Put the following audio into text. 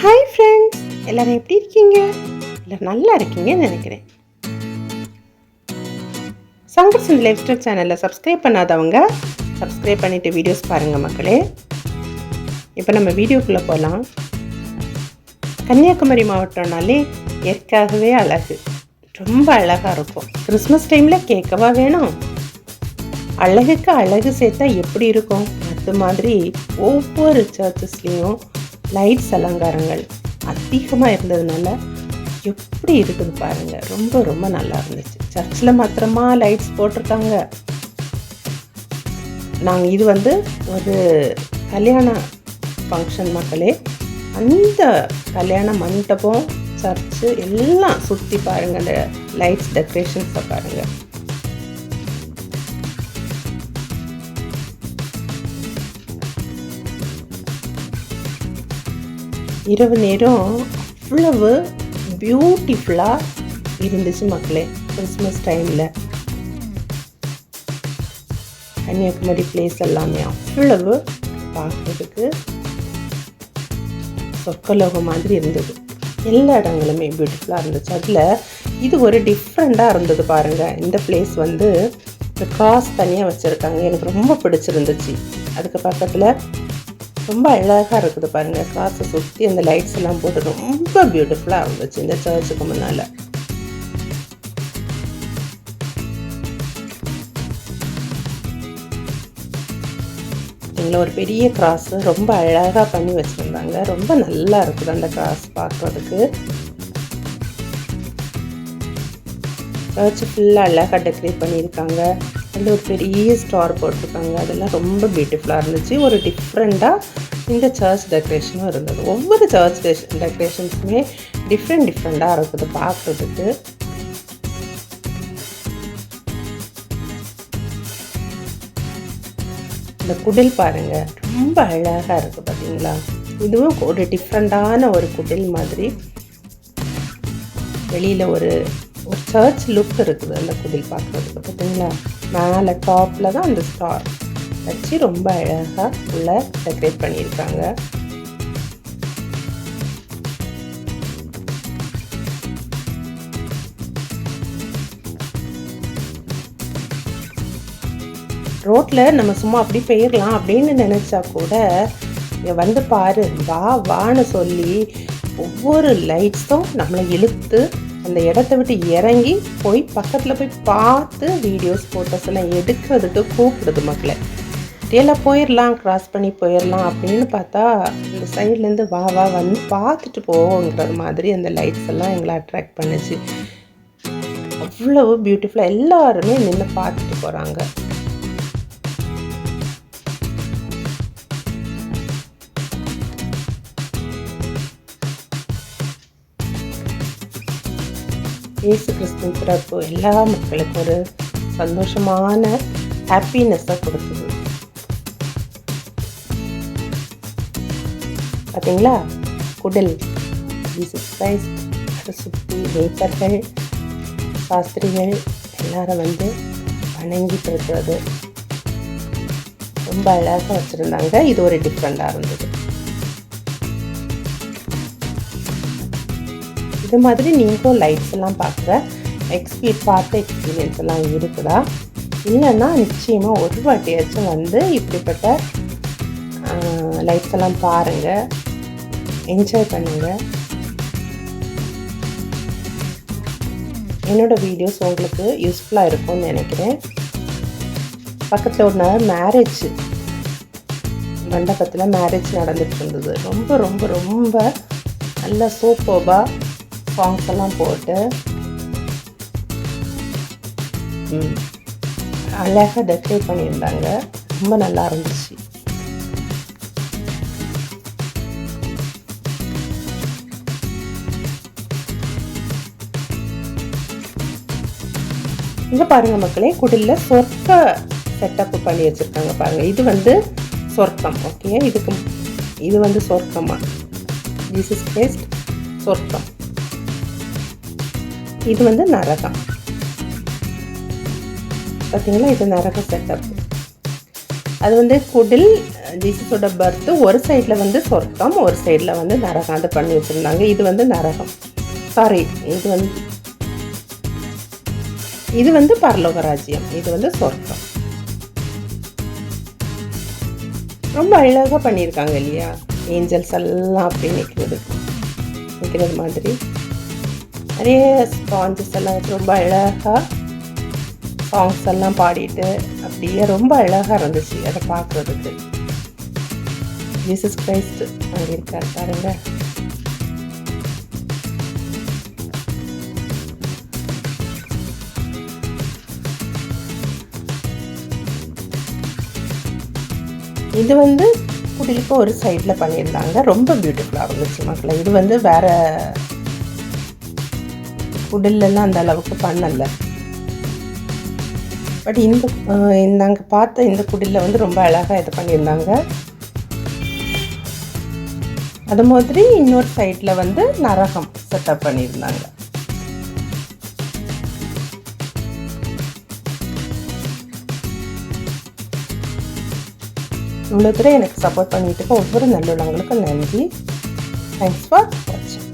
Hi friends, எல்லோரும் எப்படி இருக்கீங்க? எல்லோரும் நல்லா இருக்கீங்கன்னு நினைக்கிறேன். சங்கர் சிந்த் லைஃப் ஸ்டைல் சேனலில் சப்ஸ்கிரைப் பண்ணாதவங்க சப்ஸ்கிரைப் பண்ணிவிட்டு வீடியோஸ் பாருங்கள் மக்களே. இப்போ நம்ம வீடியோக்குள்ளே போகலாம். கன்னியாகுமரி மாவட்டம்னாலே இயற்கையாகவே அழகு, ரொம்ப அழகாக இருக்கும். கிறிஸ்மஸ் டைமில் கேட்கவா வேணும்? அழகுக்கு அழகு சேர்த்தா எப்படி இருக்கும்? அது மாதிரி ஒவ்வொரு சர்ச்சஸ்லேயும் லைட்ஸ் அலங்காரங்கள் அதிகமாக இருந்ததுனால எப்படி இருக்குது பாருங்கள். ரொம்ப ரொம்ப நல்லா இருந்துச்சு. சர்ச்சில் மாத்திரமா லைட்ஸ் போட்டிருக்காங்க. நாங்கள் இது ஒரு கல்யாண ஃபங்க்ஷன் மக்களே. அந்த கல்யாண மண்டபம், சர்ச்சு எல்லாம் சுற்றி பாருங்கள். அந்த லைட்ஸ் டெக்கரேஷன்ஸை பாருங்கள். இரவு நேரம் அவ்வளவு பியூட்டிஃபுல்லாக இருந்துச்சு மக்களே. கிறிஸ்மஸ் டைமில் கன்னியாகுமரி பிளேஸ் எல்லாமே அவ்வளவு பார்க்குறதுக்கு சொர்க்கலோகம் மாதிரி இருந்தது. எல்லா இடங்களுமே பியூட்டிஃபுல்லாக இருந்துச்சு. அதில் இது ஒரு டிஃப்ரெண்ட்டாக இருந்தது பாருங்கள். இந்த பிளேஸ் இந்த கிராஸ் தனியாக வச்சுருக்காங்க. எனக்கு ரொம்ப பிடிச்சிருந்துச்சு. அதுக்கு பக்கத்தில் ரொம்ப அழகாக இருக்குது பாருங்கள். கிராஸை சுற்றி அந்த லைட்ஸ் எல்லாம் போட்டு ரொம்ப பியூட்டிஃபுல்லாக இருந்துச்சு இந்த சர்ச்சுக்கு முன்னால். ஒரு பெரிய கிராஸு ரொம்ப அழகாக பண்ணி வச்சுருந்தாங்க. ரொம்ப நல்லா இருக்குது அந்த கிராஸ் பார்க்குறதுக்கு. சர்ச்சு ஃபுல்லாக அழகாக டெக்கரேட் பண்ணியிருக்காங்க. அதில் ஒரு பெரிய ஸ்டார் போட்டிருக்காங்க. அதெல்லாம் ரொம்ப பியூட்டிஃபுல்லாக இருந்துச்சு. ஒரு டிஃப்ரெண்ட்டாக இந்த சர்ச் டெக்கரேஷனும் இருந்தது. ஒவ்வொரு சர்ச் டெக்கரேஷன்ஸுமே டிஃப்ரெண்ட்டாக இருக்குது பார்க்குறதுக்கு. இந்த குடில் பாருங்கள், ரொம்ப அழகாக இருக்குது பார்த்தீங்களா? இதுவும் ஒரு டிஃப்ரெண்ட்டான ஒரு குடில் மாதிரி. வெளியில் ஒரு சர்ச் லுக் இருக்குது அந்த குடில் பார்க்குறதுக்கு பார்த்தீங்களா? மேலே டாப்பில் தான் அந்த ஸ்டார் வச்சு ரொம்ப அழகாக உள்ள டெக்கரேட் பண்ணியிருக்காங்க. ரோட்டில் நம்ம சும்மா அப்படி போயிடலாம் அப்படின்னு நினச்சா கூட இங்கே பாரு, வான்னு சொல்லி ஒவ்வொரு லைட்ஸும் நம்மளை இழுத்து அந்த இடத்த விட்டு இறங்கி போய் பக்கத்தில் போய் பார்த்து வீடியோஸ் ஃபோட்டோஸ் எல்லாம் எடுக்கிறதுக்கு கூப்பிடுது மக்களை. ரியலாக போயிடலாம், க்ராஸ் பண்ணி போயிடலாம் அப்படின்னு பார்த்தா இந்த சைட்லேருந்து வா பார்த்துட்டு போவோங்கிறது மாதிரி அந்த லைட்ஸ் எல்லாம் எங்களை அட்ராக்ட் பண்ணுச்சு. அவ்வளவு பியூட்டிஃபுல்லாக எல்லாருமே நின்று பார்த்துட்டு போகிறாங்க. இயேசு கிறிஸ்துவின் பிறப்பு எல்லா மக்களுக்கும் ஒரு சந்தோஷமான ஹாப்பினஸை கொடுத்தது. பார்த்தீங்களா? குடில் ஜீசஸ் கிரைஸ்ட், அதை சுற்றி வேப்பர்கள், சாஸ்திரிகள் எல்லாரும் வணங்கிட்டு இருக்கிறது ரொம்ப அழகாக வச்சுருந்தாங்க. இது ஒரு டிஃப்ரெண்ட்டாக இருந்தது. இது மாதிரி நீங்களும் லைட்ஸ் எல்லாம் பார்த்த எக்ஸ்பீரியன்ஸ் எல்லாம் இருக்குதா? இல்லைன்னா நிச்சயமாக ஒரு வாட்டியாச்சும் இப்படிப்பட்ட லைட்ஸ் எல்லாம் பாருங்கள், என்ஜாய் பண்ணுங்கள். என்னோடய வீடியோஸ் உங்களுக்கு யூஸ்ஃபுல்லாக இருக்கும்னு நினைக்கிறேன். பக்கத்தில் ஒரு நாள் மேரேஜ் மண்டபத்தில் மேரேஜ் நடந்துட்டு இருந்தது. ரொம்ப ரொம்ப ரொம்ப நல்ல சூப்பர்பாக சாங்ஸ் எல்லாம் போட்டு அழகாக டெக்கரேட் பண்ணியிருந்தாங்க. ரொம்ப நல்லா இருந்துச்சு. இங்கே பாருங்கள் மக்களே, குடிலில் சொர்க்க செட்டப் பண்ணி வச்சுருக்காங்க பாருங்கள். இது சொர்க்கம். ஓகே, இது சொர்க்கமா? ஜீசஸ் கிரைஸ்ட் சொர்க்கம். இது நரகம். பார்த்தீங்களா? இது நரக செட்டப். அது குடில் ஜீசஸோட பர்த்து ஒரு சைடில் வந்து சொர்க்கம், ஒரு சைடில் வந்து நரகம் அதை பண்ணி வச்சுருந்தாங்க. இது வந்து நரகம், சாரி, இது வந்து பரலோக ராஜ்யம், இது வந்து சொர்க்கம். ரொம்ப அழகாக பண்ணியிருக்காங்க இல்லையா? ஏஞ்சல்ஸ் எல்லாம் அப்படி நிற்கிறது மாதிரி நிறைய ஸ்பாஞ்சஸ் எல்லாம் வச்சு ரொம்ப அழகாக சாங்ஸ் எல்லாம் பாடிட்டு அப்படியே ரொம்ப அழகாக இருந்துச்சு அதை பார்க்குறதுக்கு. ஜீசஸ் கிரைஸ்ட் அங்கே இருக்கார் பாருங்க. இது வந்து குடிலுக்கு ஒரு சைடில் பண்ணியிருந்தாங்க. ரொம்ப பியூட்டிஃபுல்லாக இருந்துச்சு மக்களை. இது வந்து வேறு குடிலெல்லாம் அந்த அளவுக்கு பண்ணலை. பட் நாங்கள் பார்த்த இந்த குடிலில் வந்து ரொம்ப அழகாக இது பண்ணியிருந்தாங்க. அது மாதிரி இன்னொரு சைடில் வந்து நரகம் செட்டப் பண்ணியிருந்தாங்க. இவ்வளோ தூரம் எனக்கு சப்போர்ட் பண்ணிட்டு ஒவ்வொரு நல்லுள்ளவங்களுக்கும் நன்றி. தேங்க்ஸ் ஃபார் வாட்சிங்.